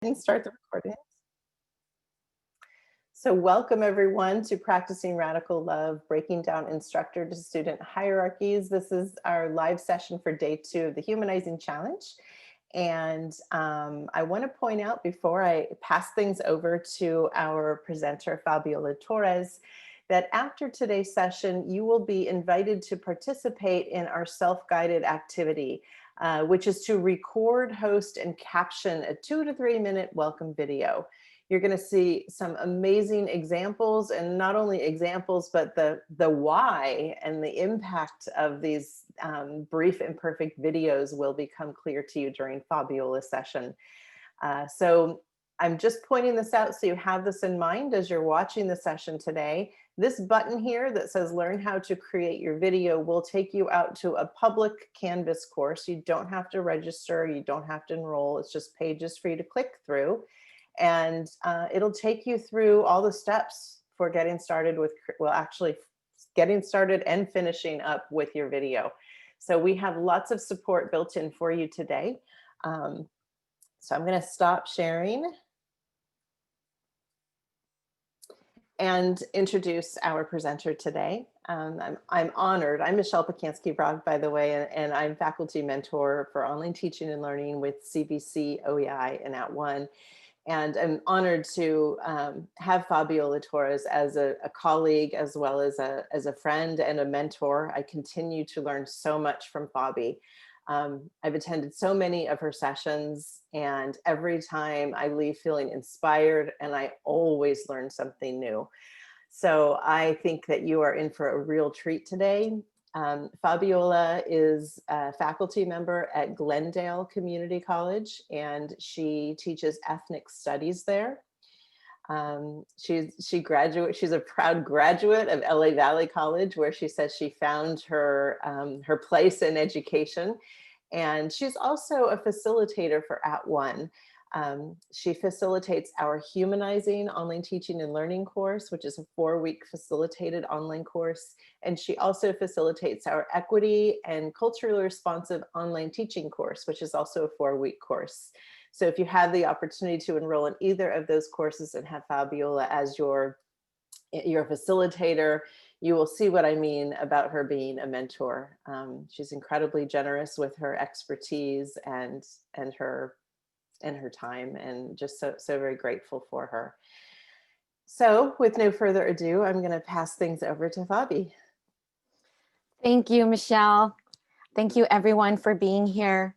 And start the recording. So welcome everyone to Practicing Radical Love, breaking down instructor to student hierarchies. This is our live session for day 2 of the Humanizing Challenge. And I want to point out before I pass things over to our presenter, Fabiola Torres, that after today's session, you will be invited to participate in our self-guided activity, which is to record, host, and caption a 2 to 3 minute welcome video. You're going to see some amazing examples, and not only examples, but the why and the impact of these brief imperfect videos will become clear to you during Fabiola's session. So I'm just pointing this out so you have this in mind as you're watching the session today. This button here that says learn how to create your video will take you out to a public Canvas course. You don't have to register, you don't have to enroll, it's just pages for you to click through. And it'll take you through all the steps for getting started with, well, actually getting started and finishing up with your video. So we have lots of support built in for you today. So I'm going to stop sharing and introduce our presenter today. I'm honored. I'm Michelle Pacansky-Brog, by the way, and I'm faculty mentor for online teaching and learning with CBC, OEI, and @ONE. And I'm honored to have Fabiola Torres as a colleague, as well as a friend and a mentor. I continue to learn so much from Fabi. I've attended so many of her sessions, and every time I leave feeling inspired, and I always learn something new. So I think that you are in for a real treat today. Fabiola is a faculty member at Glendale Community College, and she teaches ethnic studies there. She's a proud graduate of LA Valley College, where she says she found her place in education. And she's also a facilitator for @ONE. She facilitates our Humanizing online teaching and learning course, which is a 4-week facilitated online course. And she also facilitates our equity and culturally responsive online teaching course, which is also a 4-week course. So if you have the opportunity to enroll in either of those courses and have Fabiola as your facilitator, you will see what I mean about her being a mentor. She's incredibly generous with her expertise and her time, and just so very grateful for her. So with no further ado, I'm going to pass things over to Fabi. Thank you, Michelle. Thank you everyone for being here.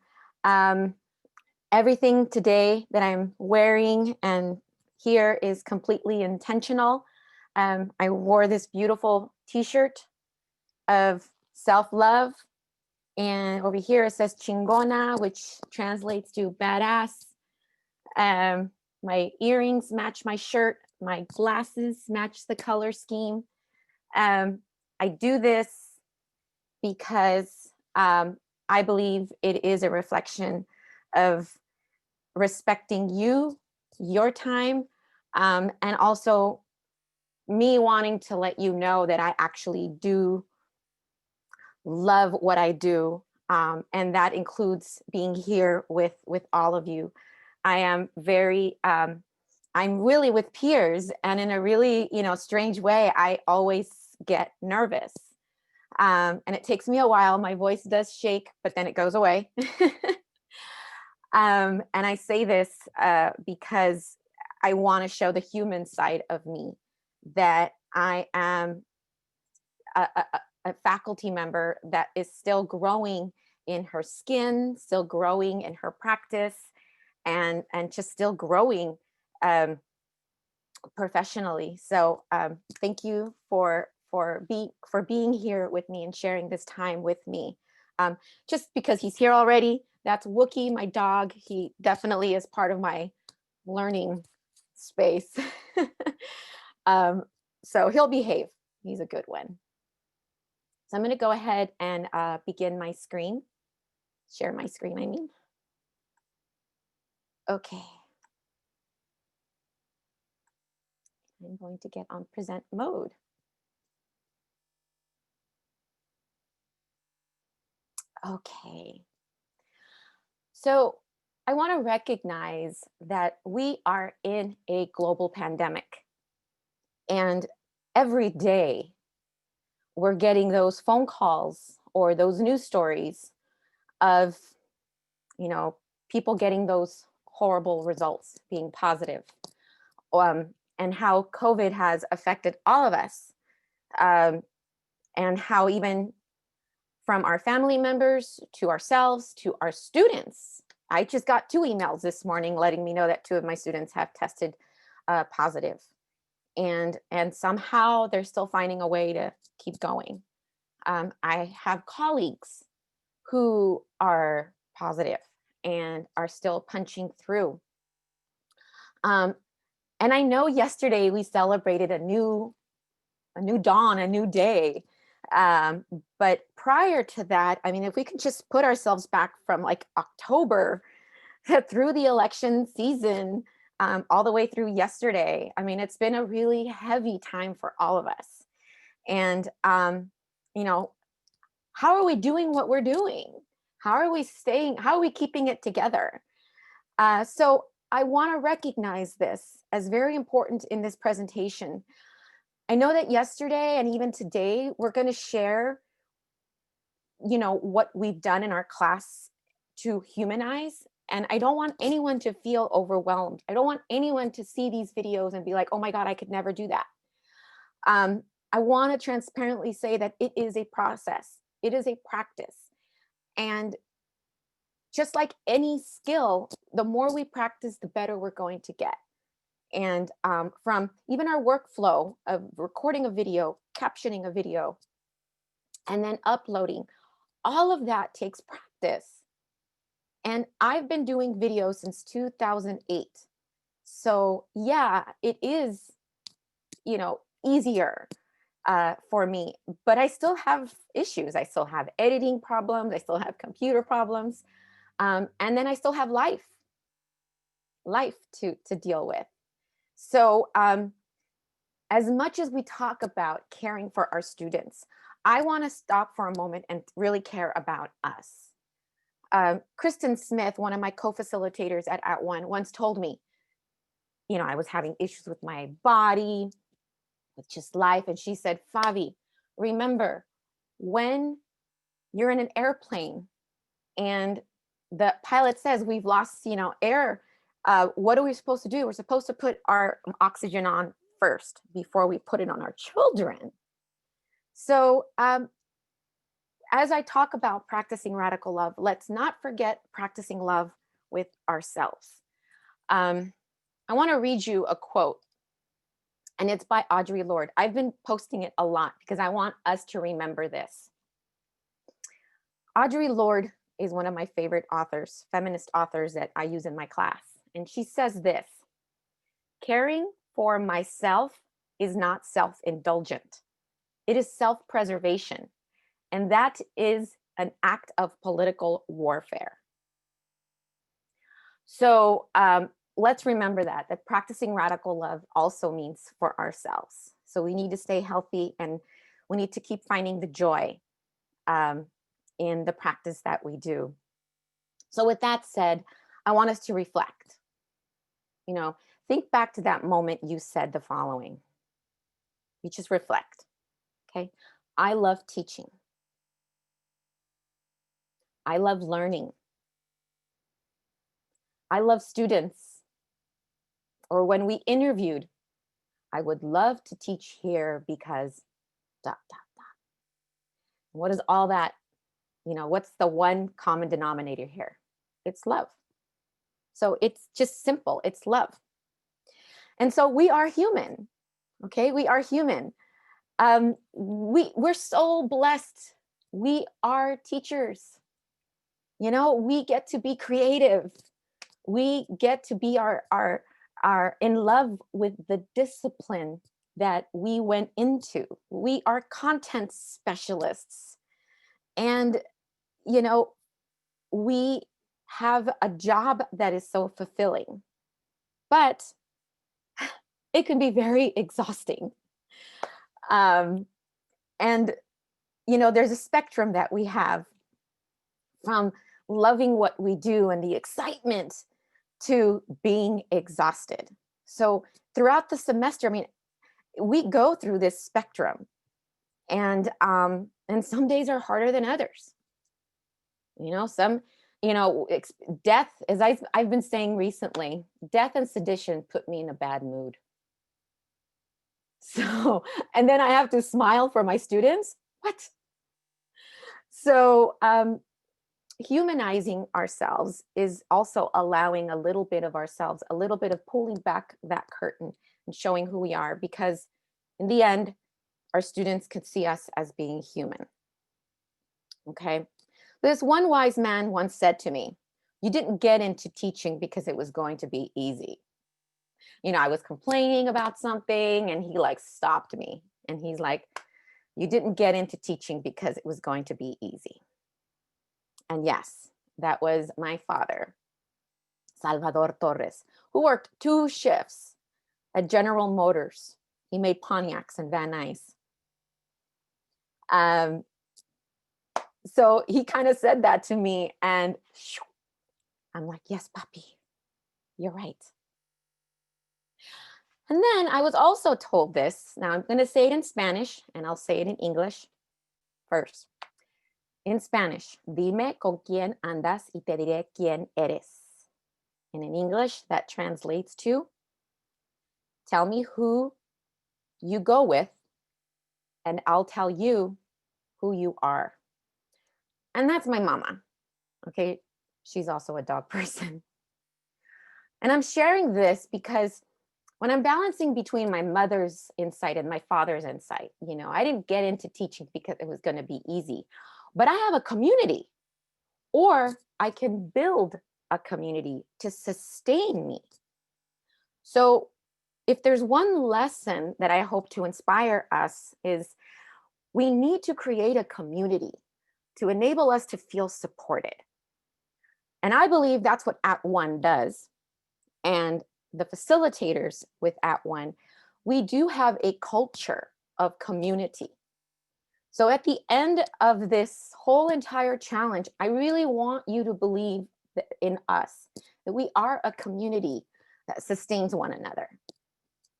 Everything today that I'm wearing and here is completely intentional. I wore this beautiful t-shirt of self-love, and over here it says chingona, which translates to badass. My earrings match my shirt, my glasses match the color scheme. I do this because I believe it is a reflection of respecting you, your time, and also me wanting to let you know that I actually do love what I do. And that includes being here with all of you. I am very, I'm really with peers, and in a really, strange way, I always get nervous. And it takes me a while. My voice does shake, but then it goes away. And I say this because I want to show the human side of me, that I am a faculty member that is still growing in her skin, still growing in her practice, and just still growing professionally. So thank you for being here with me and sharing this time with me. Just because he's here already, that's Wookie, my dog. He definitely is part of my learning space. So he'll behave. He's a good one. So I'm going to go ahead and begin my screen. Share my screen, I mean. Okay. I'm going to get on present mode. Okay. So I want to recognize that we are in a global pandemic. And every day we're getting those phone calls or those news stories of, you know, people getting those horrible results, being positive, and how COVID has affected all of us, um, and how even from our family members to ourselves to our students. I just got 2 emails this morning letting me know that 2 of my students have tested positive, and somehow they're still finding a way to keep going. I have colleagues who are positive and are still punching through. Um, and I know yesterday we celebrated a new dawn, a new day. Um, but prior to that, I mean, if we could just put ourselves back from like October through the election season, all the way through yesterday, I mean, it's been a really heavy time for all of us. And, you know, how are we doing what we're doing? How are we staying? How are we keeping it together? So I want to recognize this as very important in this presentation. I know that yesterday and even today, we're going to share, what we've done in our class to humanize. And I don't want anyone to feel overwhelmed. I don't want anyone to see these videos and be like, oh my God, I could never do that. I want to transparently say that it is a process. It is a practice. And just like any skill, the more we practice, the better we're going to get. And from even our workflow of recording a video, captioning a video, and then uploading, all of that takes practice. And I've been doing videos since 2008. So yeah, it is, easier for me, but I still have issues. I still have editing problems. I still have computer problems. And then I still have life to deal with. So as much as we talk about caring for our students, I want to stop for a moment and really care about us. Kristen Smith, one of my co-facilitators at One, once told me, I was having issues with my body, with just life. And she said, Favi, remember, when you're in an airplane and the pilot says we've lost, air, what are we supposed to do? We're supposed to put our oxygen on first before we put it on our children. So as I talk about practicing radical love, let's not forget practicing love with ourselves. I want to read you a quote, and it's by Audre Lorde. I've been posting it a lot because I want us to remember this. Audre Lorde is one of my favorite authors, feminist authors that I use in my class. And she says this: caring for myself is not self-indulgent. It is self-preservation. And that is an act of political warfare. So let's remember that practicing radical love also means for ourselves. So we need to stay healthy, and we need to keep finding the joy in the practice that we do. So with that said, I want us to reflect. Think back to that moment you said the following. You just reflect. Okay. I love teaching. I love learning. I love students. Or when we interviewed, I would love to teach here because ... What is all that? What's the one common denominator here? It's love. So it's just simple. It's love. And so we are human. Okay, we are human. We're so blessed. We are teachers. We get to be creative. We get to be our in love with the discipline that we went into. We are content specialists. And, we have a job that is so fulfilling, but it can be very exhausting. And, there's a spectrum that we have from loving what we do and the excitement to being exhausted. So throughout the semester, I mean, we go through this spectrum, and some days are harder than others. You know, some, you know, death, as I've been saying recently, death and sedition put me in a bad mood. So, and then I have to smile for my students. What? So, humanizing ourselves is also allowing a little bit of ourselves, a little bit of pulling back that curtain and showing who we are, because in the end, our students could see us as being human. Okay. This one wise man once said to me, "You didn't get into teaching because it was going to be easy." You know, I was complaining about something and he like stopped me and he's like, "You didn't get into teaching because it was going to be easy." And yes, that was my father, Salvador Torres, who worked 2 shifts at General Motors. He made Pontiacs and Van Nuys. So he kind of said that to me, and I'm like, yes, papi, you're right. And then I was also told this. Now I'm going to say it in Spanish and I'll say it in English first. In Spanish, dime con quién andas y te diré quién eres. And in English, that translates to, tell me who you go with and I'll tell you who you are. And that's my mama. Okay. She's also a dog person. And I'm sharing this because when I'm balancing between my mother's insight and my father's insight, you know, I didn't get into teaching because it was going to be easy, but I have a community, or I can build a community to sustain me. So if there's one lesson that I hope to inspire us is we need to create a community to enable us to feel supported. And I believe that's what At One does. And the facilitators with At One, we do have a culture of community. So at the end of this whole entire challenge, I really want you to believe in us, that we are a community that sustains one another.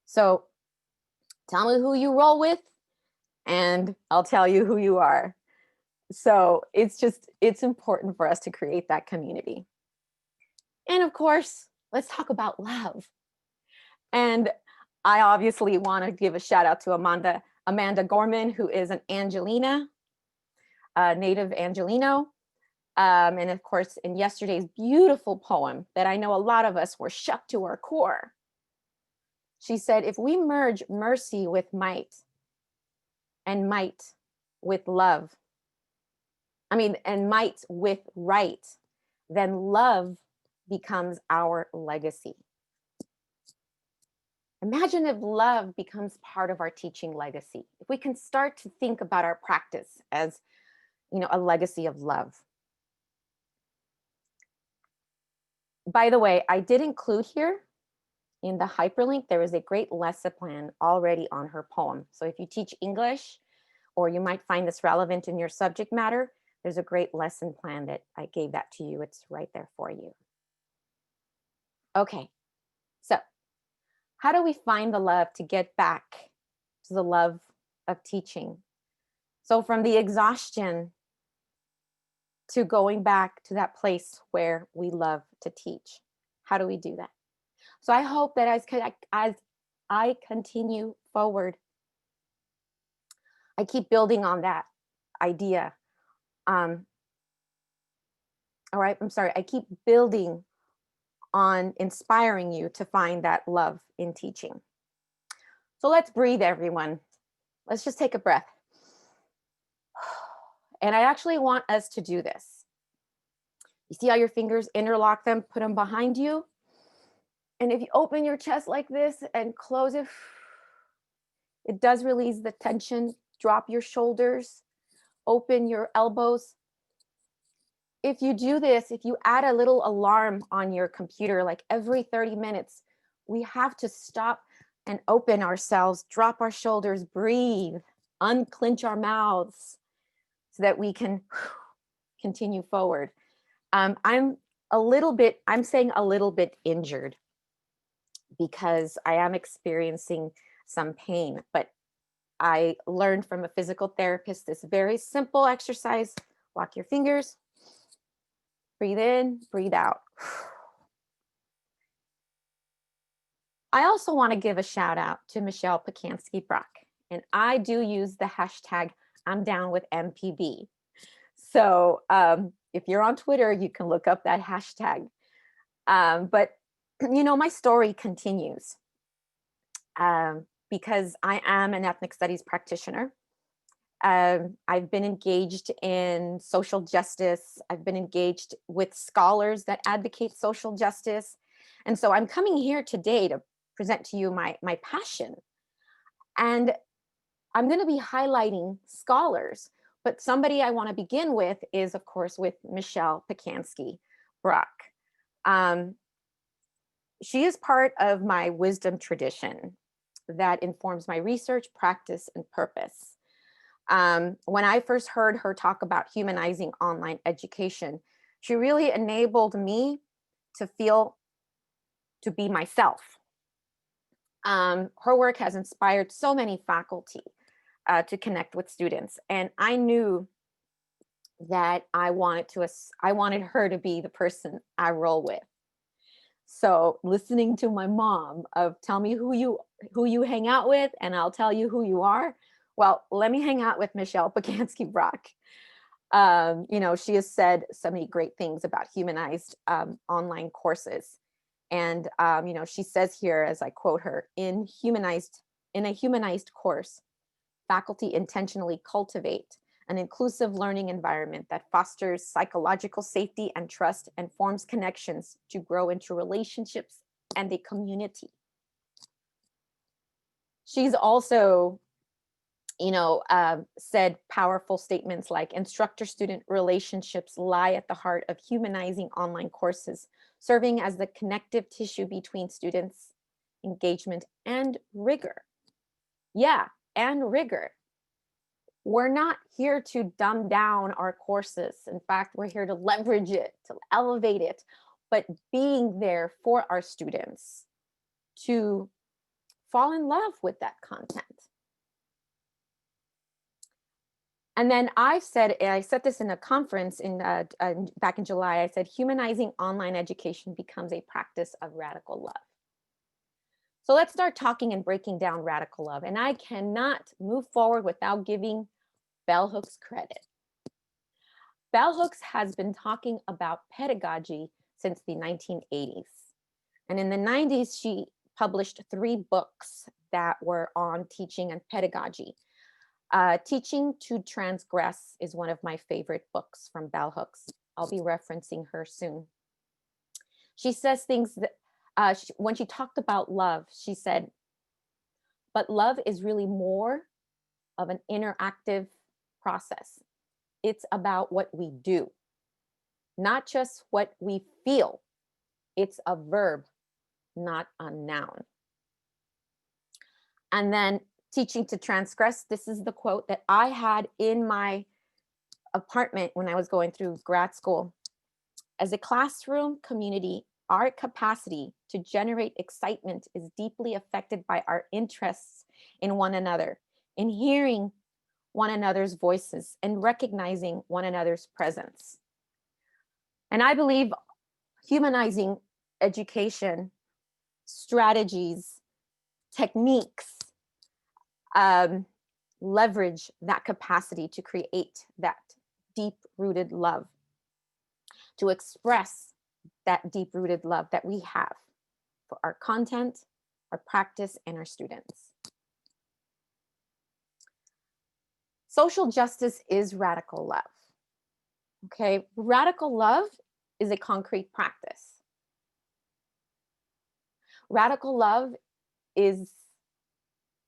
So tell me who you roll with, and I'll tell you who you are. So it's important for us to create that community. And of course, let's talk about love. And I obviously want to give a shout out to Amanda Gorman, who is an Angelina, native Angelino. And of course, in yesterday's beautiful poem that I know a lot of us were shook to our core, she said, if we merge mercy with might and might with love, and might with right, then love becomes our legacy. Imagine if love becomes part of our teaching legacy. If we can start to think about our practice as, you know, a legacy of love. By the way, I did include here in the hyperlink, there is a great lesson plan already on her poem. So if you teach English, or you might find this relevant in your subject matter, there's a great lesson plan that I gave that to you. It's right there for you. Okay, so how do we find the love to get back to the love of teaching? So from the exhaustion to going back to that place where we love to teach. How do we do that? So I hope that as I continue forward, I keep building on that idea. I keep building on inspiring you to find that love in teaching. So let's breathe, everyone. Let's just take a breath. And I actually want us to do this. You see how your fingers interlock them, put them behind you? And if you open your chest like this and close it, it does release the tension. Drop your shoulders, open your elbows. If you do this, if you add a little alarm on your computer, like every 30 minutes, we have to stop and open ourselves, drop our shoulders, breathe, unclench our mouths so that we can continue forward. I'm saying a little bit injured because I am experiencing some pain, but I learned from a physical therapist this very simple exercise. Lock your fingers, breathe in, breathe out. I also want to give a shout out to Michelle Pacansky-Brock, and I do use the hashtag I'm down with MPB. So if you're on Twitter, you can look up that hashtag. But you know, my story continues because I am an ethnic studies practitioner. I've been engaged in social justice. I've been engaged with scholars that advocate social justice. And so I'm coming here today to present to you my passion. And I'm going to be highlighting scholars, but somebody I want to begin with is, of course, with Michelle Pacansky-Brock. She is part of my wisdom tradition that informs my research, practice, and purpose. When I first heard her talk about humanizing online education, she really enabled me to feel to be myself. Her work has inspired so many faculty to connect with students, and I knew that I wanted her to be the person I roll with. So listening to my mom of tell me who you hang out with and I'll tell you who you are. Well, let me hang out with Michelle Pacansky-Brock. You know, she has said so many great things about humanized online courses. And, you know, she says here, as I quote her, in a humanized course, faculty intentionally cultivate an inclusive learning environment that fosters psychological safety and trust and forms connections to grow into relationships and a community. She's also, you know, said powerful statements like instructor-student relationships lie at the heart of humanizing online courses, serving as the connective tissue between students' engagement and rigor. Yeah, and rigor. We're not here to dumb down our courses. In fact, we're here to leverage it, to elevate it, but being there for our students to fall in love with that content. And then I said this in a conference back in July, I said, humanizing online education becomes a practice of radical love. So let's start talking and breaking down radical love. And I cannot move forward without giving Bell Hooks credit. Bell Hooks has been talking about pedagogy since the 1980s. And in the 90s, she published 3 books that were on teaching and pedagogy. Teaching to Transgress is one of my favorite books from Bell Hooks. I'll be referencing her soon. She says things that, when she talked about love, she said, but love is really more of an interactive process. It's about what we do, not just what we feel. It's a verb, not a noun. And then teaching to transgress, this is the quote that I had in my apartment when I was going through grad school. As a classroom community, our capacity to generate excitement is deeply affected by our interests in one another, in hearing one another's voices and recognizing one another's presence. And I believe humanizing education strategies, techniques, leverage that capacity to create that deep-rooted love, to express that deep-rooted love that we have for our content, our practice, and our students. Social justice is radical love. Okay, radical love is a concrete practice. Radical love is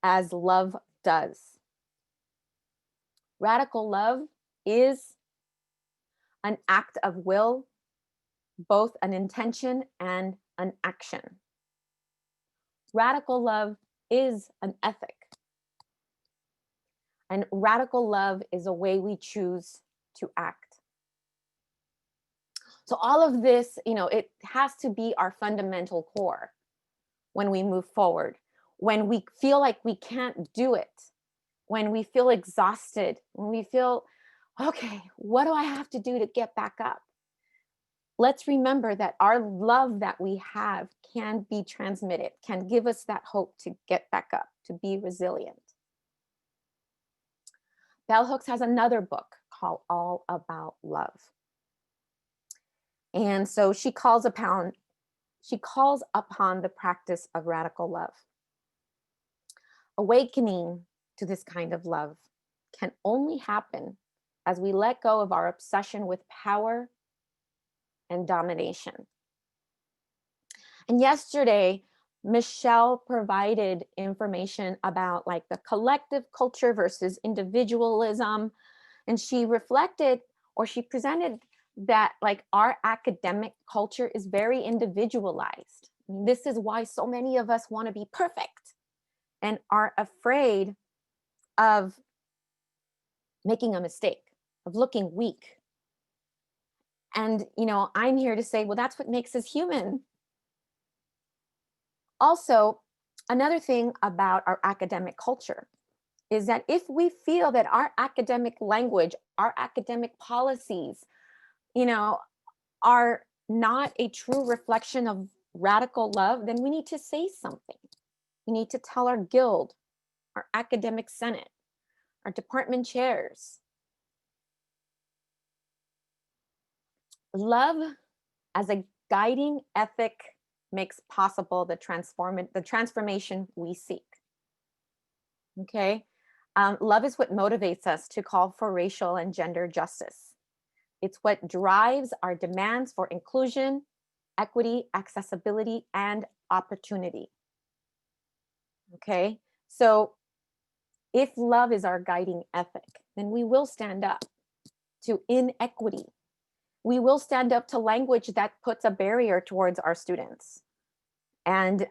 as love does. Radical love is an act of will, both an intention and an action. Radical love is an ethic. And radical love is a way we choose to act. So all of this, it has to be our fundamental core when we move forward, when we feel like we can't do it, when we feel exhausted, when we feel, okay, what do I have to do to get back up? Let's remember that our love that we have can be transmitted, can give us that hope to get back up, to be resilient. Bell Hooks has another book called All About Love. And so she calls upon the practice of radical love. Awakening to this kind of love can only happen as we let go of our obsession with power and domination. And yesterday, Michelle provided information about like the collective culture versus individualism. And she reflected, or she presented, that like our academic culture is very individualized. I mean, this is why so many of us want to be perfect and are afraid of making a mistake, of looking weak. And, I'm here to say, well, that's what makes us human. Also, another thing about our academic culture is that if we feel that our academic language, our academic policies, are not a true reflection of radical love, then we need to say something. We need to tell our guild, our academic senate, our department chairs. Love as a guiding ethic makes possible the transformation we seek. Okay? Love is what motivates us to call for racial and gender justice. It's what drives our demands for inclusion, equity, accessibility, and opportunity. Okay? So if love is our guiding ethic, then we will stand up to inequity. We will stand up to language that puts a barrier towards our students. And,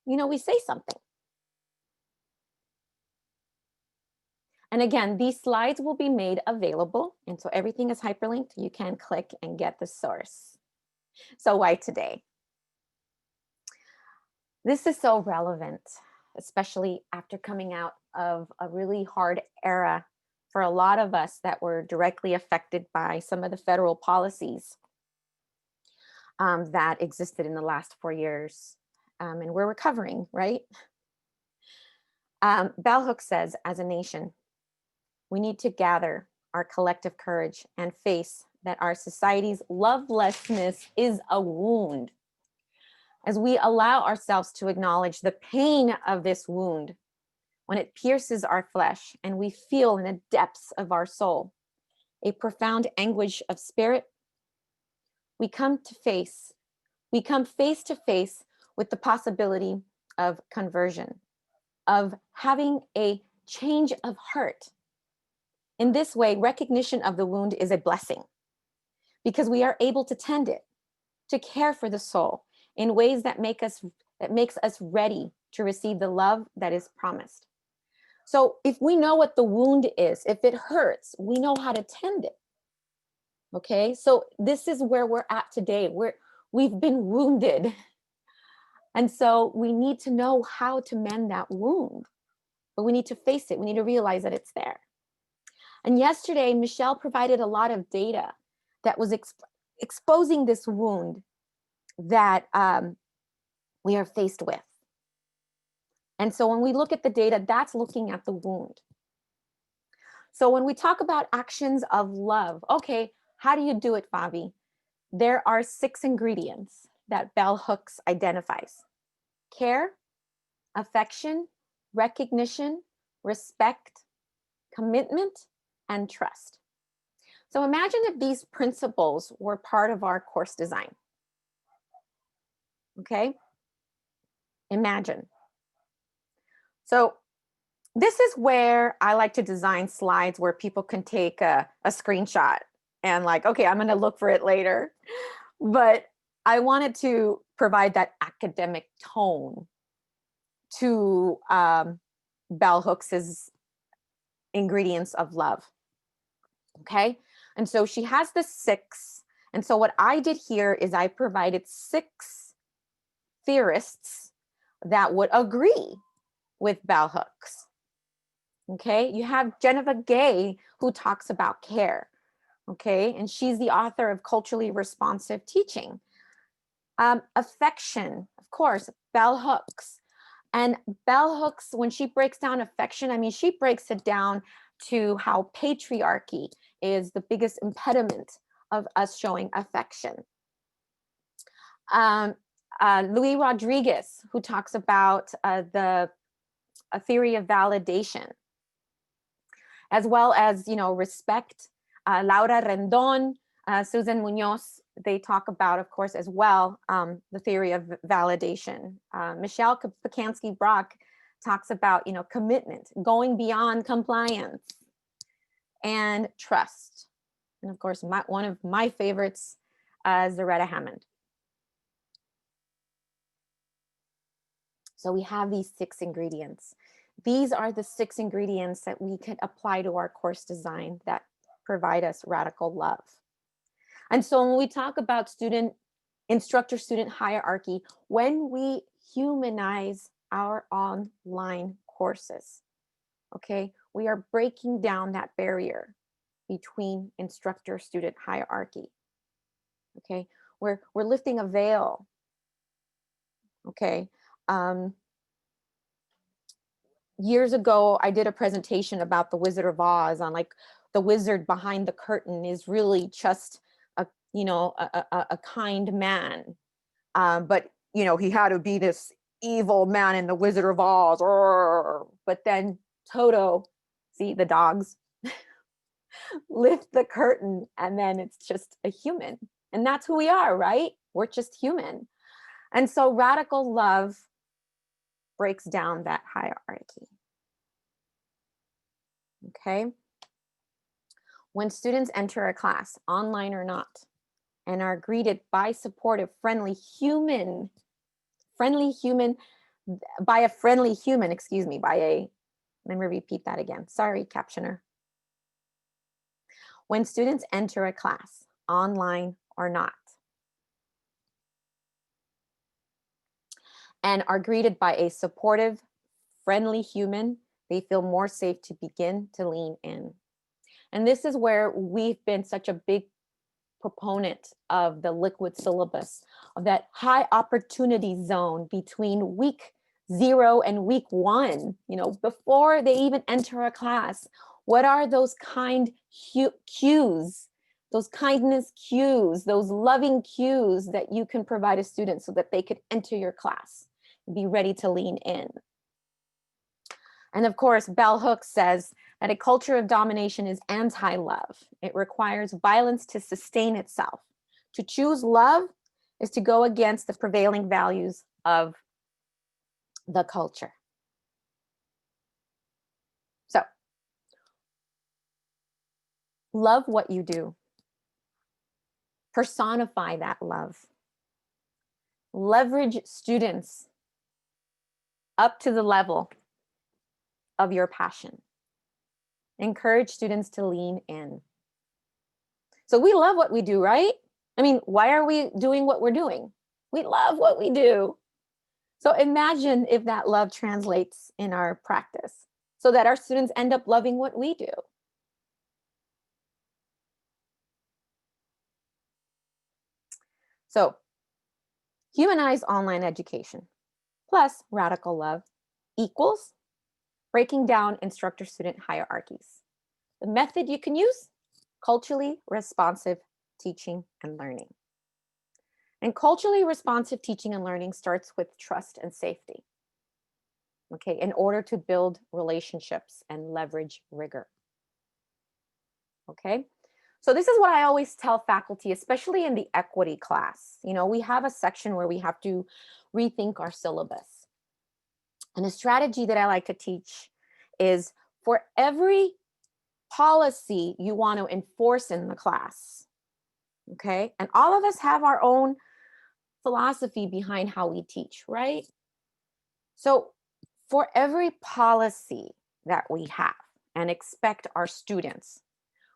we say something. And again, these slides will be made available. And so everything is hyperlinked. You can click and get the source. So why today? This is so relevant, especially after coming out of a really hard era for a lot of us that were directly affected by some of the federal policies that existed in the last 4 years. And we're recovering, right? Bell Hooks says, as a nation, we need to gather our collective courage and face that our society's lovelessness is a wound. As we allow ourselves to acknowledge the pain of this wound, when it pierces our flesh and we feel in the depths of our soul a profound anguish of spirit, we come face to face with the possibility of conversion, of having a change of heart. In this way, recognition of the wound is a blessing because we are able to tend it, to care for the soul in ways that makes us ready to receive the love that is promised. So if we know what the wound is, if it hurts, we know how to tend it. Okay, so this is where we're at today. We've been wounded. And so we need to know how to mend that wound, but we need to face it. We need to realize that it's there. And yesterday, Michelle provided a lot of data that was exposing this wound that we are faced with. And so when we look at the data, that's looking at the wound. So when we talk about actions of love, okay, how do you do it, Fabi? There are 6 ingredients that Bell Hooks identifies: care, affection, recognition, respect, commitment, and trust. So imagine if these principles were part of our course design. Okay? Imagine. So this is where I like to design slides where people can take a screenshot and like, okay, I'm going to look for it later. But I wanted to provide that academic tone to Bell Hooks's ingredients of love. Okay. And so she has the 6, And so what I did here is I provided 6 theorists that would agree with bell hooks. Okay, you have Geneva Gay, who talks about care. Okay, and she's the author of Culturally Responsive Teaching. Affection, of course, bell hooks. And bell hooks, when she breaks down affection, I mean, she breaks it down to how patriarchy is the biggest impediment of us showing affection. Louis Rodriguez, who talks about a theory of validation, as well as, you know, respect. Laura Rendon, Susan Munoz, they talk about, of course, as well, the theory of validation. Michelle Pacansky-Brock talks about, you know, commitment, going beyond compliance, and trust. And of course, one of my favorites, Zaretta Hammond. So we have these 6 ingredients. These are the 6 ingredients that we can apply to our course design that provide us radical love. And so when we talk about instructor-student hierarchy, when we humanize our online courses, okay, we are breaking down that barrier between instructor-student hierarchy. Okay, we're lifting a veil. Okay. Years ago, I did a presentation about the Wizard of Oz on like the wizard behind the curtain is really just a, you know, a kind man. But, you know, he had to be this evil man in the Wizard of Oz. But then Toto, see the dogs, lift the curtain and then it's just a human. And that's who we are, right? We're just human. And so radical love breaks down that hierarchy. Okay. When students enter a class, online or not, and are greeted by supportive, by a friendly human, let me repeat that again. Sorry, captioner. When students enter a class, online or not, and are greeted by a supportive, friendly human, they feel more safe to begin to lean in. And this is where we've been such a big proponent of the liquid syllabus, of that high opportunity zone between week 0 and week 1, you know, before they even enter a class. What are those kind cues, those kindness cues, those loving cues that you can provide a student so that they could enter your class and be ready to lean in? And of course, bell hooks says that a culture of domination is anti-love. It requires violence to sustain itself. To choose love is to go against the prevailing values of the culture. So, love what you do. Personify that love. Leverage students up to the level of your passion. Encourage students to lean in. So we love what we do, right? I mean, why are we doing what we're doing? We love what we do. So imagine if that love translates in our practice so that our students end up loving what we do. So humanize online education plus radical love equals breaking down instructor-student hierarchies. The method you can use, culturally responsive teaching and learning. And culturally responsive teaching and learning starts with trust and safety, okay, in order to build relationships and leverage rigor. Okay, so this is what I always tell faculty, especially in the equity class. You know, we have a section where we have to rethink our syllabus. And a strategy that I like to teach is for every policy you want to enforce in the class, okay, and all of us have our own philosophy behind how we teach, right? So for every policy that we have and expect our students,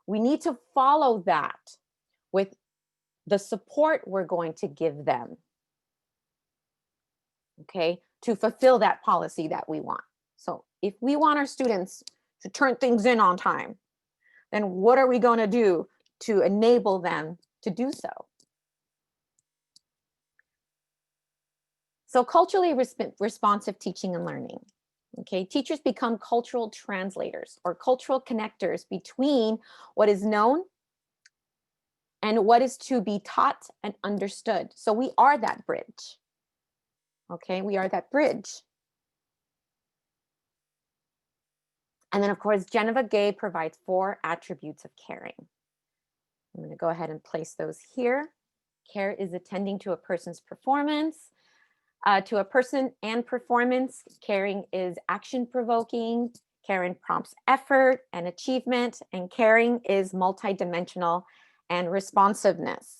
we need to follow that with the support we're going to give them, okay, to fulfill that policy that we want. So if we want our students to turn things in on time, then what are we going to do to enable them to do so? So culturally responsive teaching and learning. Okay, teachers become cultural translators or cultural connectors between what is known and what is to be taught and understood. So we are that bridge. Okay, we are that bridge. And then of course, Geneva Gay provides 4 attributes of caring. I'm going to go ahead and place those here. Care is attending to a person's performance. To a person and performance, caring is action provoking. Caring prompts effort and achievement, and caring is multidimensional and responsiveness.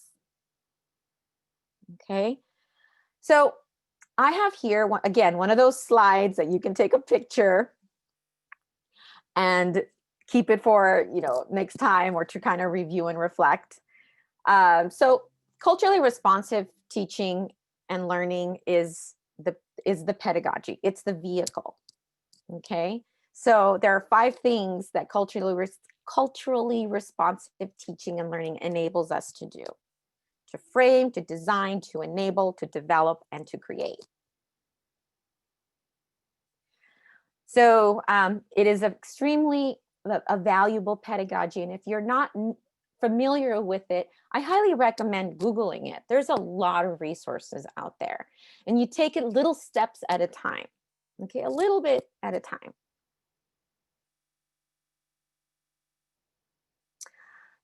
Okay, so I have here, again, one of those slides that you can take a picture and keep it for, next time, or to kind of review and reflect. So culturally responsive teaching and learning is the pedagogy. It's the vehicle. Okay, so there are 5 things that culturally responsive teaching and learning enables us to do: to frame, to design, to enable, to develop, and to create. So it is extremely a valuable pedagogy. And if you're not familiar with it, I highly recommend Googling it. There's a lot of resources out there. And you take it little steps at a time. Okay, a little bit at a time.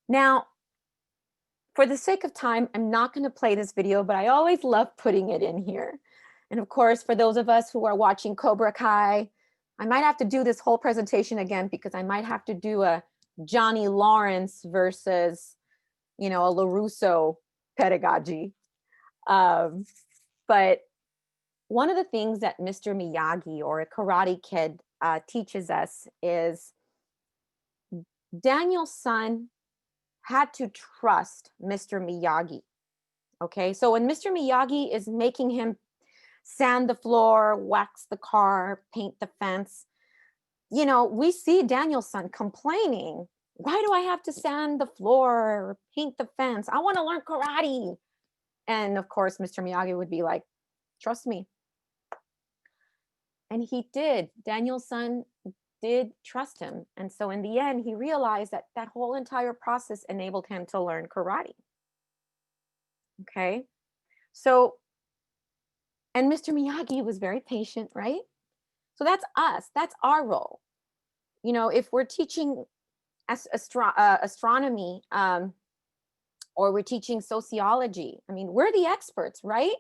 Now, for the sake of time, I'm not going to play this video, but I always love putting it in here. And of course, for those of us who are watching Cobra Kai, I might have to do this whole presentation again, because I might have to do a Johnny Lawrence versus, a LaRusso pedagogy. But one of the things that Mr. Miyagi, or a Karate Kid, teaches us is Daniel's son had to trust Mr. Miyagi. Okay, so when Mr. Miyagi is making him sand the floor, wax the car, paint the fence, we see Daniel's son complaining, why do I have to sand the floor or paint the fence? I want to learn karate. And of course, Mr. Miyagi would be like, trust me. And he did. Daniel's son did trust him. And so in the end, he realized that that whole entire process enabled him to learn karate. Okay. So, and Mr. Miyagi was very patient, right? So that's us. That's our role. If we're teaching astronomy, or we're teaching sociology, we're the experts, right?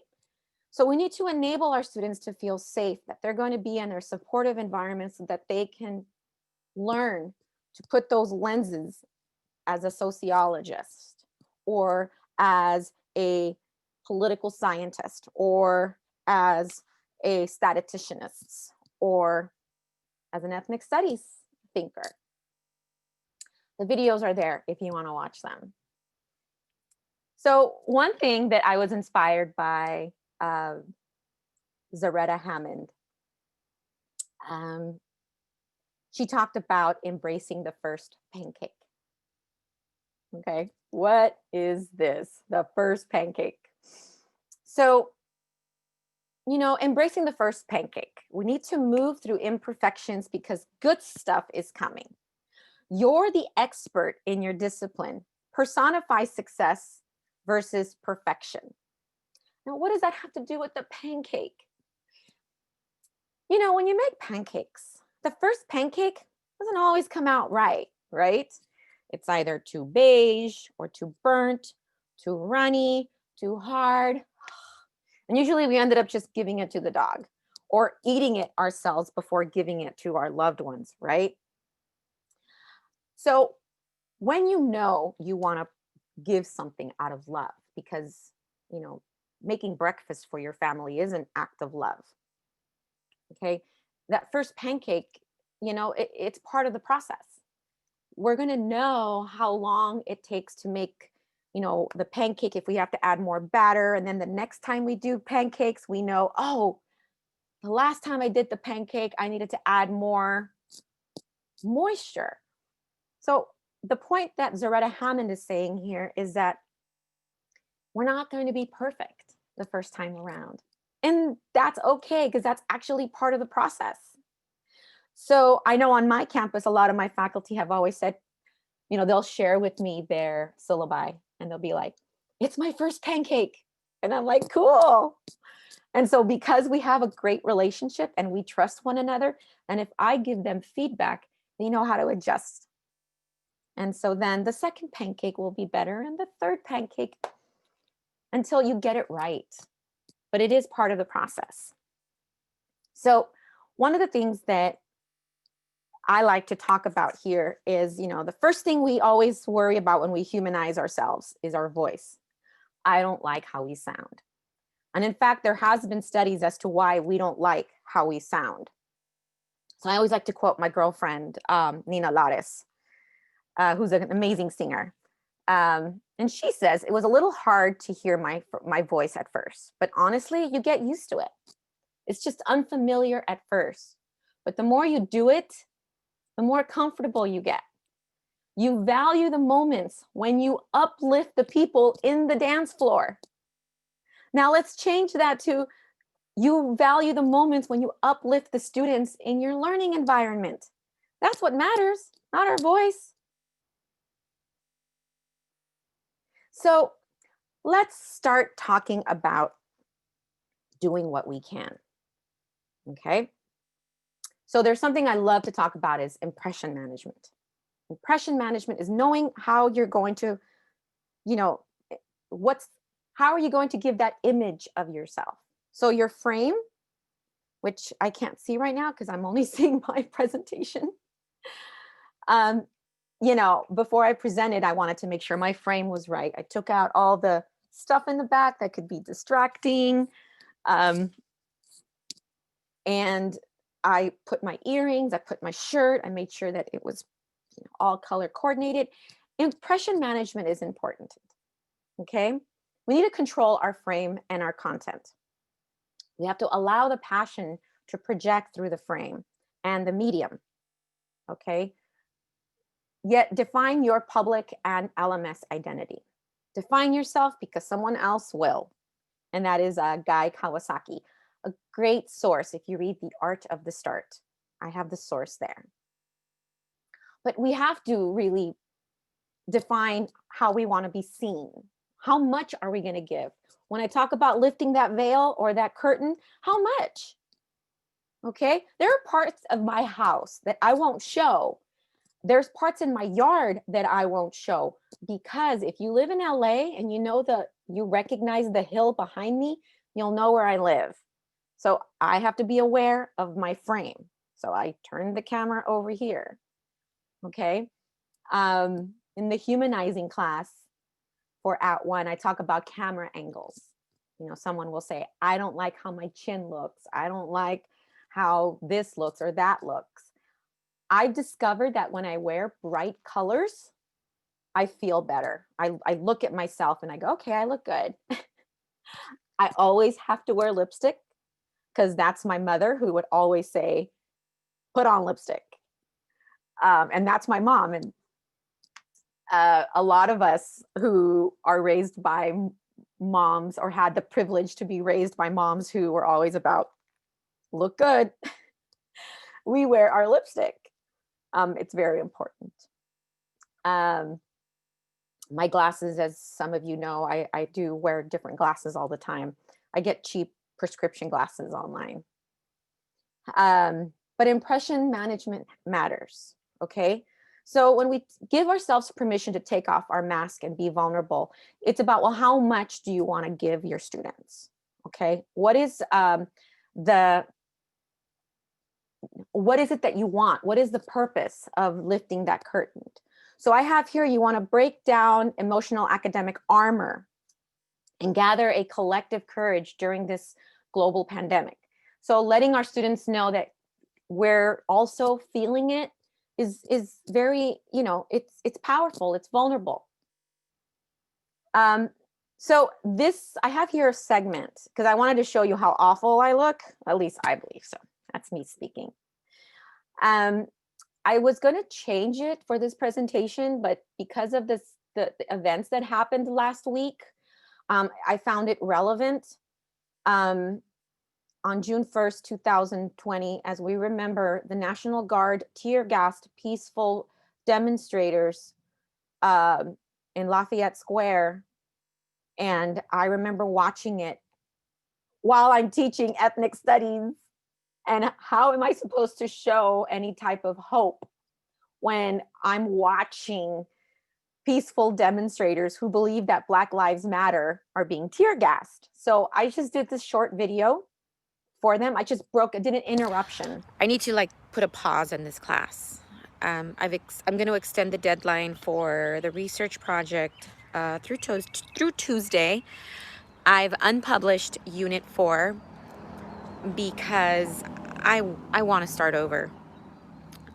So we need to enable our students to feel safe, that they're going to be in a supportive environment so that they can learn to put those lenses as a sociologist, or as a political scientist, or as a statisticianist, or as an ethnic studies thinker. The videos are there if you want to watch them. So one thing that I was inspired by Zaretta Hammond, she talked about embracing the first pancake. Okay, what is this? The first pancake. So, embracing the first pancake. We need to move through imperfections because good stuff is coming. You're the expert in your discipline. Personify success versus perfection. Now, what does that have to do with the pancake? When you make pancakes, the first pancake doesn't always come out right? It's either too beige or too burnt, too runny, too hard. And usually we ended up just giving it to the dog or eating it ourselves before giving it to our loved ones, right? So when you want to give something out of love, because, making breakfast for your family is an act of love. Okay, that first pancake, it's part of the process. We're going to know how long it takes to make the pancake, if we have to add more batter, and then the next time we do pancakes, we know, oh, the last time I did the pancake, I needed to add more moisture. So the point that Zaretta Hammond is saying here is that we're not going to be perfect the first time around. And that's okay, because that's actually part of the process. So I know on my campus, a lot of my faculty have always said, they'll share with me their syllabi and they'll be like, it's my first pancake. And I'm like, cool. And so because we have a great relationship and we trust one another, and if I give them feedback, they know how to adjust. And so then the second pancake will be better, and the third pancake, until you get it right. But it is part of the process. So one of the things that I like to talk about here is, the first thing we always worry about when we humanize ourselves is our voice. I don't like how we sound. And in fact, there has been studies as to why we don't like how we sound. So I always like to quote my girlfriend, Nina Lares, who's an amazing singer. And she says, it was a little hard to hear my voice at first, but honestly, you get used to it. It's just unfamiliar at first, but the more you do it, the more comfortable you get. You value the moments when you uplift the people in the dance floor. Now let's change that to you value the moments when you uplift the students in your learning environment. That's what matters, not our voice. So let's start talking about doing what we can. Okay. So there's something I love to talk about is impression management. Impression management is knowing how you're going to, how are you going to give that image of yourself? So your frame, which I can't see right now because I'm only seeing my presentation. Before I presented, I wanted to make sure my frame was right. I took out all the stuff in the back that could be distracting. And I put my earrings, I put my shirt, I made sure that it was all color coordinated. Impression management is important, okay? We need to control our frame and our content. We have to allow the passion to project through the frame and the medium, okay? Yet define your public and LMS identity. Define yourself because someone else will, and that is Guy Kawasaki, a great source if you read The Art of the Start. I have the source there. But we have to really define how we want to be seen. How much are we going to give? When I talk about lifting that veil or that curtain, how much? Okay, there are parts of my house that I won't show. There's parts in my yard that I won't show, because if you live in LA and you recognize the hill behind me, you'll know where I live. So I have to be aware of my frame. So I turn the camera over here. Okay. In the humanizing class for At One, I talk about camera angles. Someone will say, I don't like how my chin looks. I don't like how this looks or that looks. I've discovered that when I wear bright colors, I feel better. I look at myself and I go, okay, I look good. I always have to wear lipstick because that's my mother who would always say, put on lipstick. And that's my mom. And a lot of us who are raised by moms or had the privilege to be raised by moms who were always about look good, we wear our lipstick. It's very important. My glasses, as some of you know, I do wear different glasses all the time. I get cheap prescription glasses online. But impression management matters, okay? So when we give ourselves permission to take off our mask and be vulnerable, it's about, well, how much do you want to give your students, okay? What is it that you want? What is the purpose of lifting that curtain? So I have here, you want to break down emotional academic armor and gather a collective courage during this global pandemic. So letting our students know that we're also feeling it is very, it's powerful, it's vulnerable. So this, I have here a segment because I wanted to show you how awful I look. At least I believe so. That's me speaking. I was going to change it for this presentation, but because of the events that happened last week, I found it relevant. On June 1st, 2020, as we remember, the National Guard tear-gassed peaceful demonstrators in Lafayette Square. And I remember watching it while I'm teaching ethnic studies. And how am I supposed to show any type of hope when I'm watching peaceful demonstrators who believe that Black Lives Matter are being tear gassed? So I just did this short video for them. I did an interruption. I need to put a pause on this class. I'm going to extend the deadline for the research project through Tuesday. I've unpublished Unit 4 because I want to start over.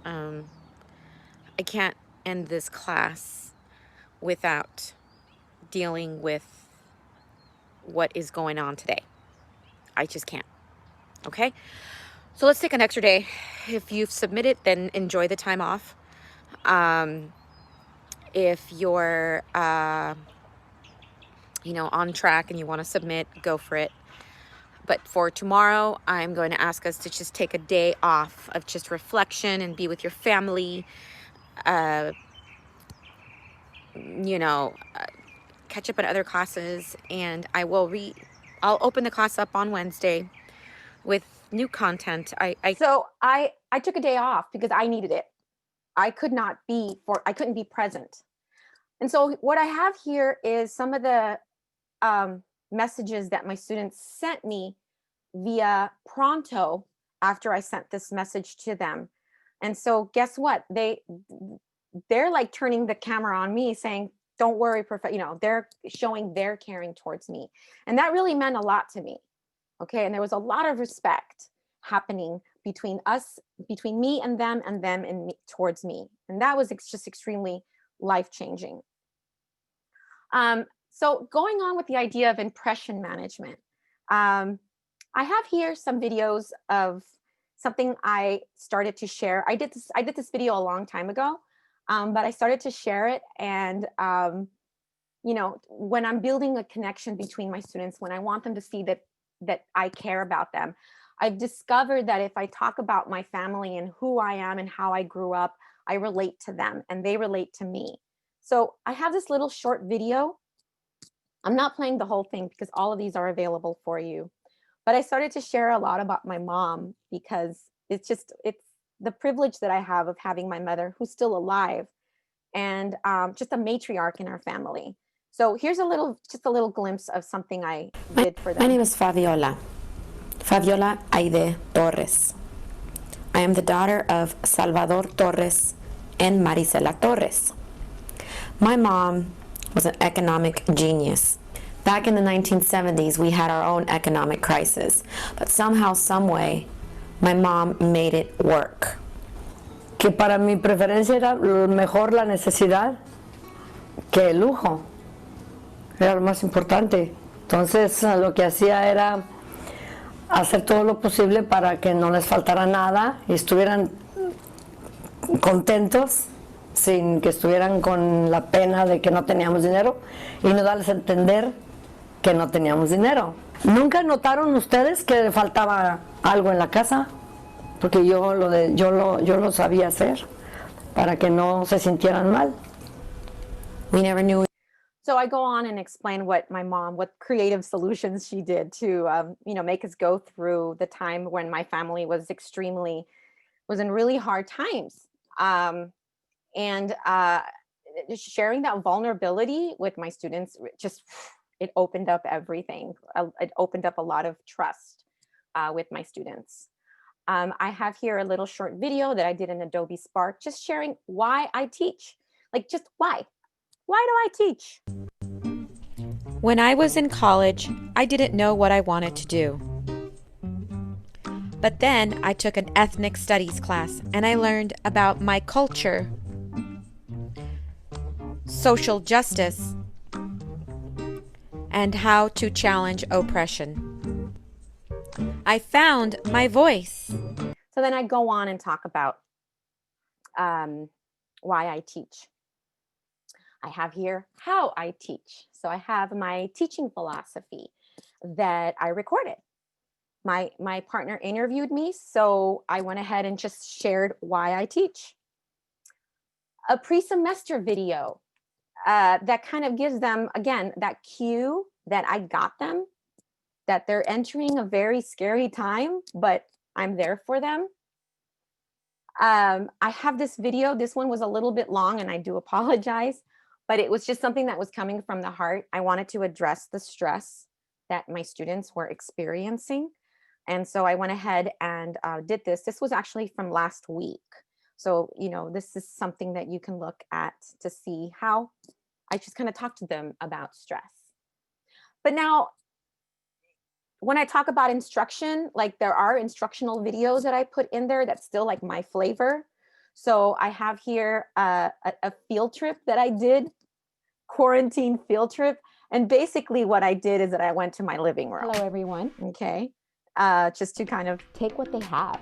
I can't end this class without dealing with what is going on today. I just can't. Okay? So let's take an extra day. If you've submitted, then enjoy the time off. If you're, on track and you want to submit, go for it. But for tomorrow, I'm going to ask us to just take a day off of just reflection and be with your family. Catch up on other classes, and I'll open the class up on Wednesday with new content. So I took a day off because I needed it. I couldn't be present. And so what I have here is some of the messages that my students sent me via Pronto after I sent this message to them. And so guess what? They're like turning the camera on me saying, don't worry, they're showing their caring towards me. And that really meant a lot to me. Okay. And there was a lot of respect happening between me and them and me towards me. And that was just extremely life-changing. So going on with the idea of impression management, I have here some videos of something I started to share. I did this video a long time ago, but I started to share it. And, when I'm building a connection between my students, when I want them to see that I care about them, I've discovered that if I talk about my family and who I am and how I grew up, I relate to them and they relate to me. So I have this little short video. I'm not playing the whole thing because all of these are available for you. But I started to share a lot about my mom because it's the privilege that I have of having my mother, who's still alive, and just a matriarch in our family. So here's just a little glimpse of something I did for them. My name is Fabiola. Fabiola Aide Torres. I am the daughter of Salvador Torres and Marisela Torres. My mom was an economic genius. Back in the 1970s, we had our own economic crisis, but somehow, some way, my mom made it work. Que para mi preferencia era mejor la necesidad que el lujo. Era lo más importante. Entonces, lo que hacía era hacer todo lo posible para que no les faltara nada y estuvieran contentos, sin que estuvieran con la pena de que no teníamos dinero, y no darles a entender que no teníamos dinero. ¿Nunca notaron ustedes que faltaba algo en la casa? Porque yo lo sabía hacer para que no se sintieran mal. We never knew. So I go on and explain what creative solutions she did to, make us go through the time when my family was in really hard times. And sharing that vulnerability with my students, it opened up everything. It opened up a lot of trust with my students. I have here a little short video that I did in Adobe Spark, just sharing why I teach. Just why? Why do I teach? When I was in college, I didn't know what I wanted to do. But then I took an ethnic studies class and I learned about my culture, social justice, and how to challenge oppression. I found my voice. So then I go on and talk about why I teach. I have here how I teach. So I have my teaching philosophy that I recorded. My partner interviewed me, so I went ahead and just shared why I teach. A pre-semester video that kind of gives them, again, that cue that I got them, that they're entering a very scary time, but I'm there for them. I have this video. This one was a little bit long, and I do apologize, but it was just something that was coming from the heart. I wanted to address the stress that my students were experiencing. And so I went ahead and did this. This was actually from last week. So, you know, this is something that you can look at to see how I just kind of talked to them about stress. But now, when I talk about instruction, like there are instructional videos that I put in there that's still like my flavor. So I have here a field trip that I did, quarantine field trip. And basically what I did is that I went to my living room. Hello, everyone. Okay. Just to kind of Take what they have.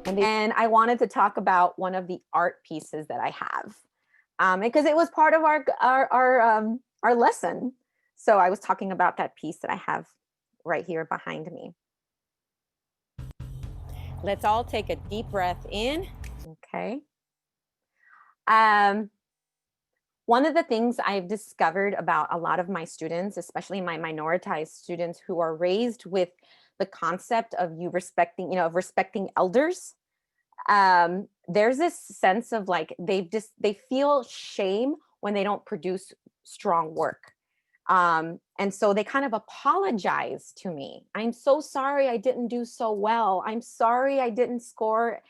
and I wanted to talk about one of the art pieces that I have, because it was part of our lesson. So I was talking about that piece that I have right here behind me. Let's all take a deep breath in. Okay. One of the things I've discovered about a lot of my students, especially my minoritized students who are raised with the concept of of respecting elders, there's this sense of like they feel shame when they don't produce strong work. And so they kind of apologize to me. I'm so sorry I didn't do so well. I'm sorry I didn't score,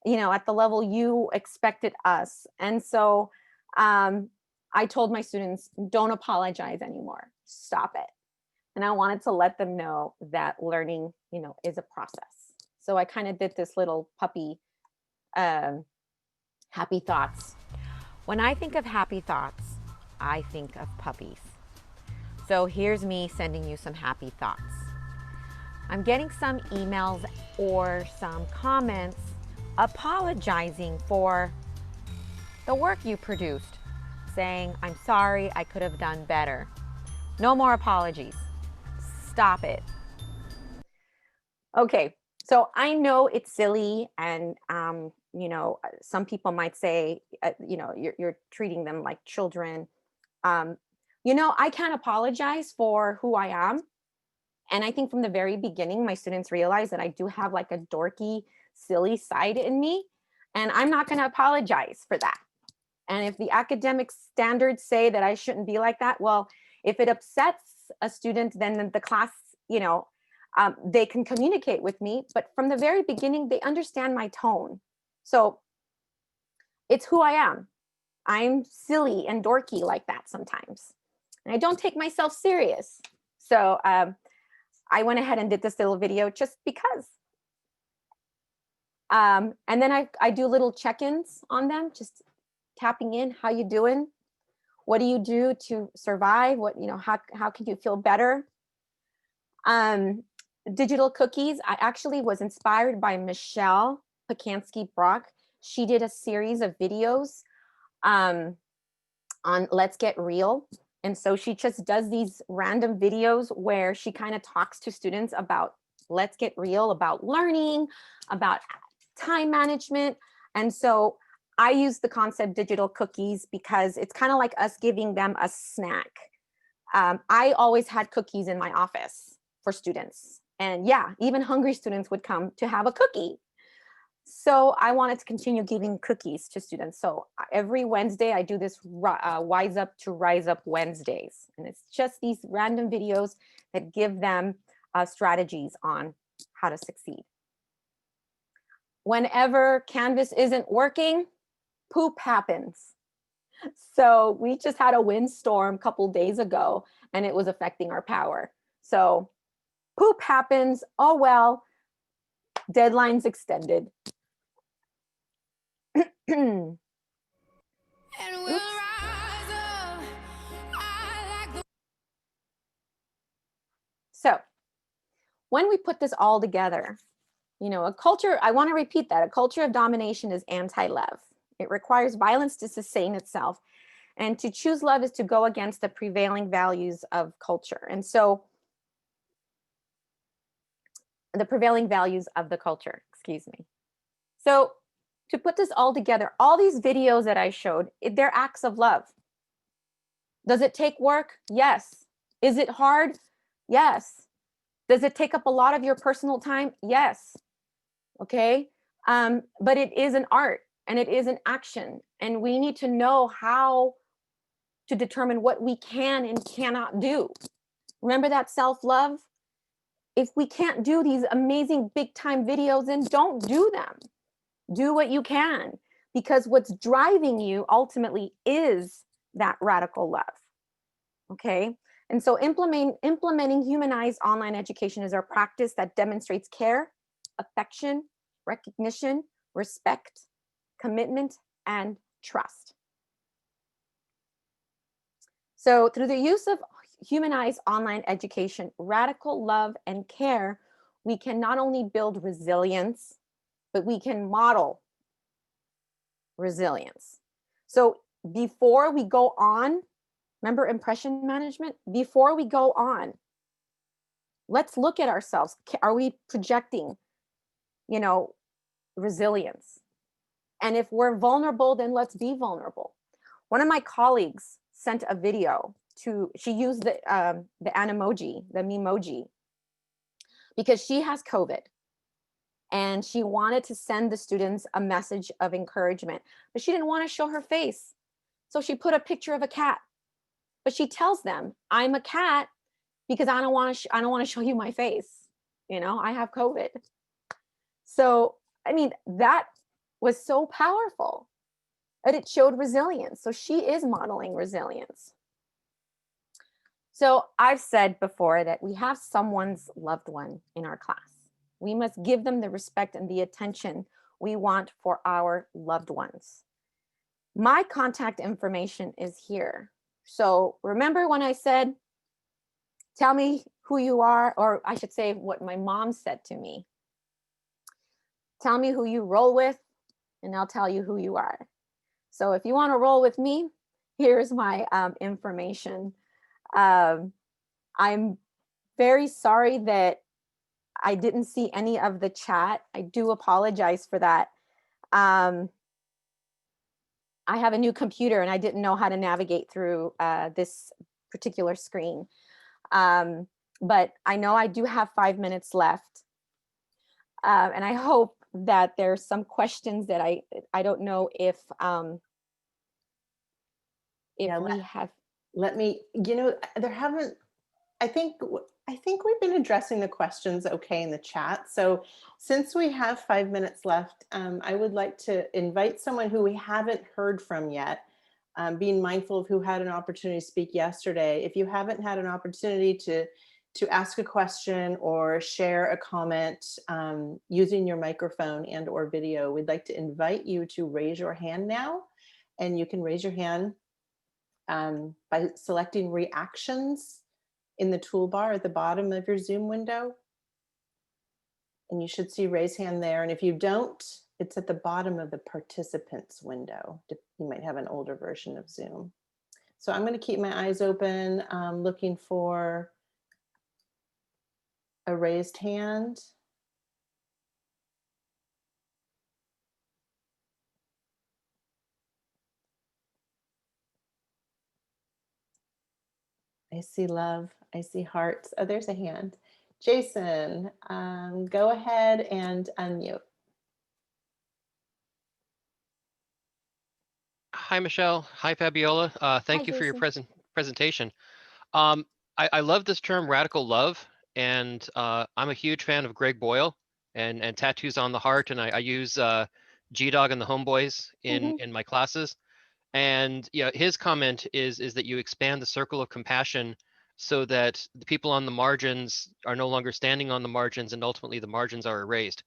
at the level you expected us. And so I told my students, don't apologize anymore. Stop it. And I wanted to let them know that learning, is a process. So I kind of did this little puppy happy thoughts. When I think of happy thoughts, I think of puppies. So here's me sending you some happy thoughts. I'm getting some emails or some comments apologizing for the work you produced, saying, I'm sorry, I could have done better. No more apologies. Stop it. Okay, so I know it's silly, and some people might say, you're treating them like children. I can't apologize for who I am. And I think from the very beginning, my students realize that I do have like a dorky, silly side in me, and I'm not going to apologize for that. And if the academic standards say that I shouldn't be like that, well, if it upsets a student, then the class, they can communicate with me. But from the very beginning, they understand my tone. So it's who I am. I'm silly and dorky like that sometimes. And I don't take myself serious. So I went ahead and did this little video just because. And then I do little check-ins on them, just tapping in, how you doing? What do you do to survive? How can you feel better? Digital cookies. I actually was inspired by Michelle Pacansky-Brock. She did a series of videos on Let's Get Real. And so she just does these random videos where she kind of talks to students about let's get real, about learning, about time management. And so I use the concept digital cookies because it's kind of like us giving them a snack. I always had cookies in my office for students. And yeah, even hungry students would come to have a cookie. So I wanted to continue giving cookies to students. So every Wednesday, I do this Wise Up to Rise Up Wednesdays. And it's just these random videos that give them strategies on how to succeed. Whenever Canvas isn't working, poop happens. So we just had a windstorm a couple days ago, and it was affecting our power. So poop happens. Oh, well, deadline's extended. And we'll when we put this all together, you know, a culture, I want to repeat that, a culture of domination is anti-love. It requires violence to sustain itself. And to choose love is to go against the prevailing values of culture. And so the prevailing values of the culture, excuse me. So to put this all together, all these videos that I showed, they're acts of love. Does it take work? Yes. Is it hard? Yes. Does it take up a lot of your personal time? Yes. Okay. But it is an art and it is an action. And we need to know how to determine what we can and cannot do. Remember that self-love? If we can't do these amazing big time videos, then don't do them. Do what you can, because what's driving you ultimately is that radical love. Okay. And so implementing humanized online education is our practice that demonstrates care, affection, recognition, respect, commitment, and trust. So through the use of humanized online education, radical love and care, we can not only build resilience, but we can model resilience. So before we go on, remember impression management? Before we go on, let's look at ourselves. Are we projecting, you know, resilience? And if we're vulnerable, then let's be vulnerable. One of my colleagues sent a video she used the Animoji, the Memoji, because she has COVID and she wanted to send the students a message of encouragement, but she didn't want to show her face. So she put a picture of a cat, but she tells them, I'm a cat because I don't want to show you my face. You know, I have COVID. So, I mean, that was so powerful, but it showed resilience. So she is modeling resilience. So I've said before that we have someone's loved one in our class. We must give them the respect and the attention we want for our loved ones. My contact information is here. So remember when I said, tell me who you are, or I should say what my mom said to me. Tell me who you roll with, and I'll tell you who you are. So if you want to roll with me, here's my information. I'm very sorry that I didn't see any of the chat. I do apologize for that. I have a new computer and I didn't know how to navigate through this particular screen. But I know I do have 5 minutes left. And I hope that there's some questions that I don't know if Yeah, we have. Let me, you know, there haven't, I think we've been addressing the questions okay in the chat. So since we have 5 minutes left, I would like to invite someone who we haven't heard from yet, being mindful of who had an opportunity to speak yesterday. If you haven't had an opportunity to ask a question or share a comment using your microphone and or video, we'd like to invite you to raise your hand now. And you can raise your hand by selecting reactions in the toolbar at the bottom of your Zoom window. And you should see raise hand there. And if you don't, it's at the bottom of the participants window. You might have an older version of Zoom. So I'm going to keep my eyes open, looking for a raised hand. I see love. I see hearts. Oh, there's a hand. Jason, go ahead and unmute. Hi, Michelle. Hi, Fabiola. Thank you for your presentation. I love this term radical love, and I'm a huge fan of Greg Boyle and Tattoos on the Heart, and I use G-Dog and the Homeboys in my classes. And yeah, his comment is that you expand the circle of compassion so that the people on the margins are no longer standing on the margins, and ultimately the margins are erased.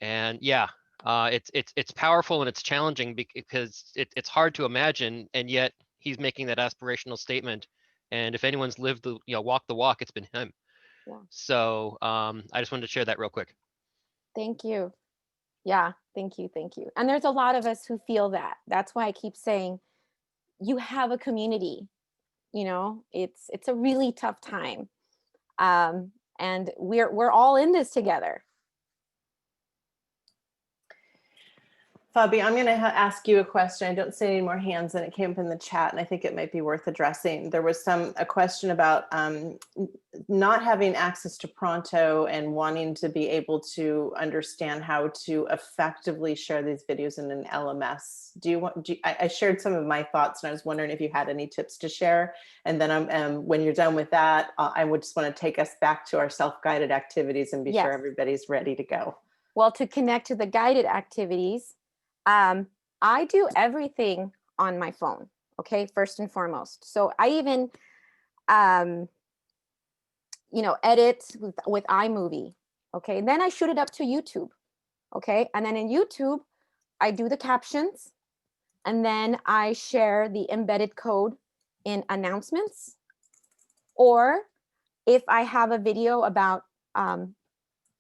And yeah, it's powerful and it's challenging because it's hard to imagine, and yet he's making that aspirational statement. And if anyone's lived the walk the walk, it's been him. Yeah. So I just wanted to share that real quick. Thank you. Yeah, thank you, thank you. And there's a lot of us who feel that. That's why I keep saying you have a community. You know, it's a really tough time, and we're all in this together. Fabi, I'm going to ask you a question. I don't see any more hands, and it came up in the chat, and I think it might be worth addressing. There was a question about not having access to Pronto and wanting to be able to understand how to effectively share these videos in an LMS. I shared some of my thoughts, and I was wondering if you had any tips to share. And then when you're done with that, I would just want to take us back to our self-guided activities and be sure everybody's ready to go. Well, to connect to the guided activities, I do everything on my phone, okay, first and foremost. So I even, edit with iMovie, okay? And then I shoot it up to YouTube, okay? And then in YouTube, I do the captions, and then I share the embedded code in announcements. Or if I have a video about,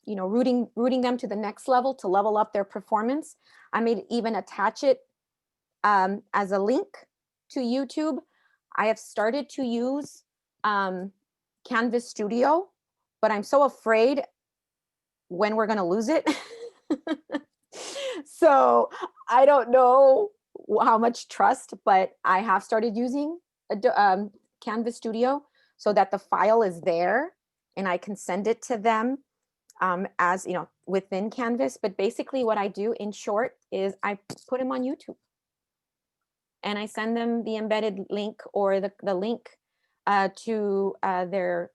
rooting them to the next level to level up their performance, I may even attach it as a link to YouTube. I have started to use Canvas Studio, but I'm so afraid when we're going to lose it. So I don't know how much trust, but I have started using Canvas Studio so that the file is there and I can send it to them as within Canvas. But basically what I do in short is I put them on YouTube and I send them the embedded link or the link to their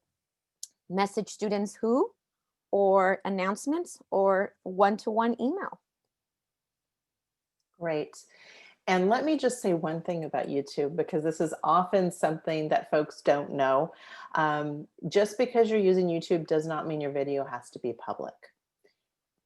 message students who, or announcements, or one-to-one email. Great. And let me just say one thing about YouTube, because this is often something that folks don't know. Just because you're using YouTube does not mean your video has to be public.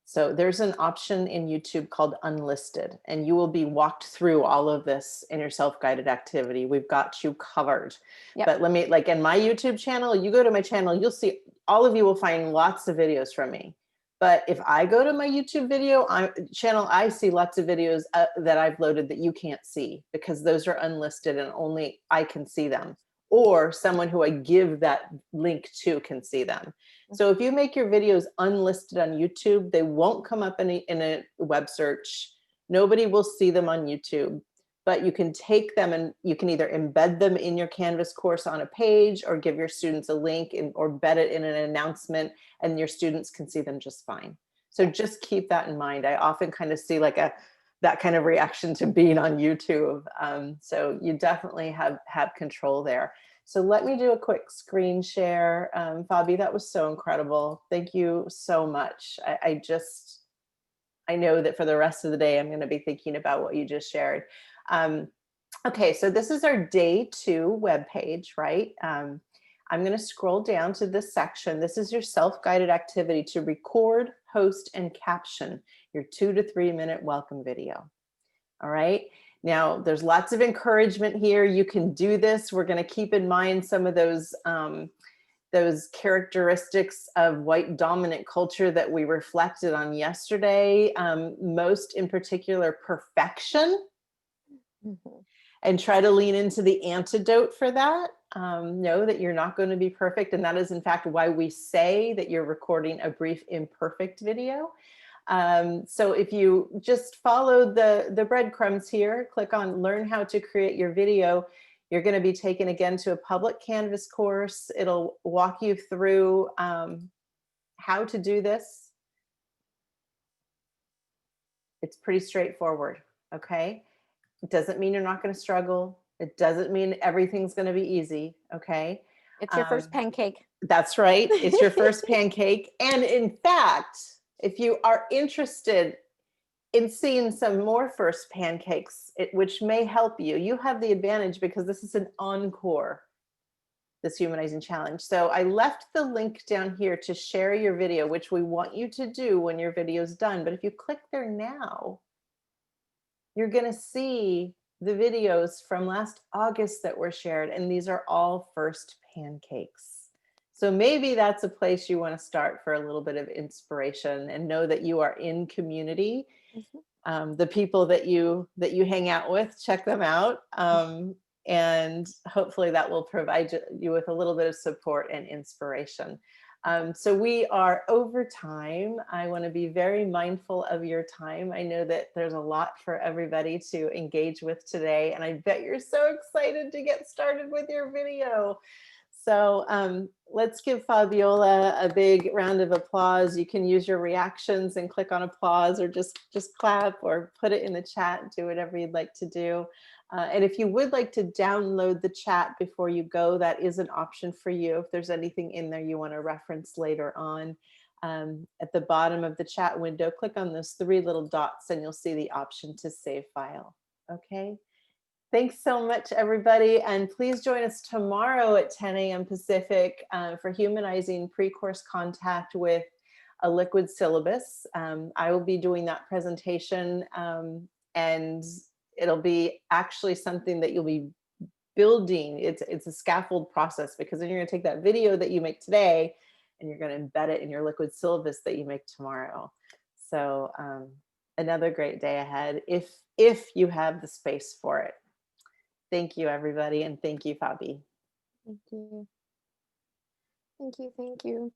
So there's an option in YouTube called unlisted, and you will be walked through all of this in your self-guided activity. We've got you covered. Yep. But let me, like in my YouTube channel, you go to my channel, you'll see, all of you will find lots of videos from me. But if I go to my YouTube video channel, I see lots of videos that I've loaded that you can't see because those are unlisted and only I can see them, or someone who I give that link to can see them. So if you make your videos unlisted on YouTube, they won't come up in a web search. Nobody will see them on YouTube, but you can take them and you can either embed them in your Canvas course on a page or give your students a link or embed it in an announcement, and your students can see them just fine. So just keep that in mind. I often kind of see like that kind of reaction to being on YouTube. So you definitely have control there. So let me do a quick screen share. Fabi, that was so incredible. Thank you so much. I know that for the rest of the day, I'm going to be thinking about what you just shared. Okay, so this is our day 2 webpage, right? I'm going to scroll down to this section. This is your self-guided activity to record, host, and caption your 2 to 3 minute welcome video. All right. Now, there's lots of encouragement here. You can do this. We're going to keep in mind some of those characteristics of white dominant culture that we reflected on yesterday. Most in particular, perfection. Mm-hmm. And try to lean into the antidote for that. Know that you're not going to be perfect. And that is, in fact, why we say that you're recording a brief imperfect video. So if you just follow the breadcrumbs here, click on learn how to create your video, you're going to be taken again to a public Canvas course. It'll walk you through how to do this. It's pretty straightforward. Okay. It doesn't mean you're not going to struggle. It doesn't mean everything's going to be easy. Okay. It's your first pancake. That's right. It's your first pancake. And in fact, if you are interested in seeing some more first pancakes, which may help you, you have the advantage because this is an encore, this Humanizing Challenge. So I left the link down here to share your video, which we want you to do when your video is done. But if you click there now, you're going to see the videos from last August that were shared. And these are all first pancakes. So maybe that's a place you want to start for a little bit of inspiration, and know that you are in community. The people that you hang out with, check them out. And hopefully that will provide you with a little bit of support and inspiration. So we are over time. I want to be very mindful of your time. I know that there's a lot for everybody to engage with today, and I bet you're so excited to get started with your video. So let's give Fabiola a big round of applause. You can use your reactions and click on applause, or just clap, or put it in the chat. Do whatever you'd like to do. And if you would like to download the chat before you go, that is an option for you. If there's anything in there you want to reference later on, at the bottom of the chat window, click on those 3 little dots and you'll see the option to save file. Okay. Thanks so much, everybody. And please join us tomorrow at 10 a.m. Pacific for Humanizing Pre-Course Contact with a Liquid Syllabus. I will be doing that presentation, and it'll be actually something that you'll be building. It's a scaffold process, because then you're going to take that video that you make today and you're going to embed it in your Liquid Syllabus that you make tomorrow. So another great day ahead, if you have the space for it. Thank you, everybody. And thank you, Fabi. Thank you. Thank you. Thank you.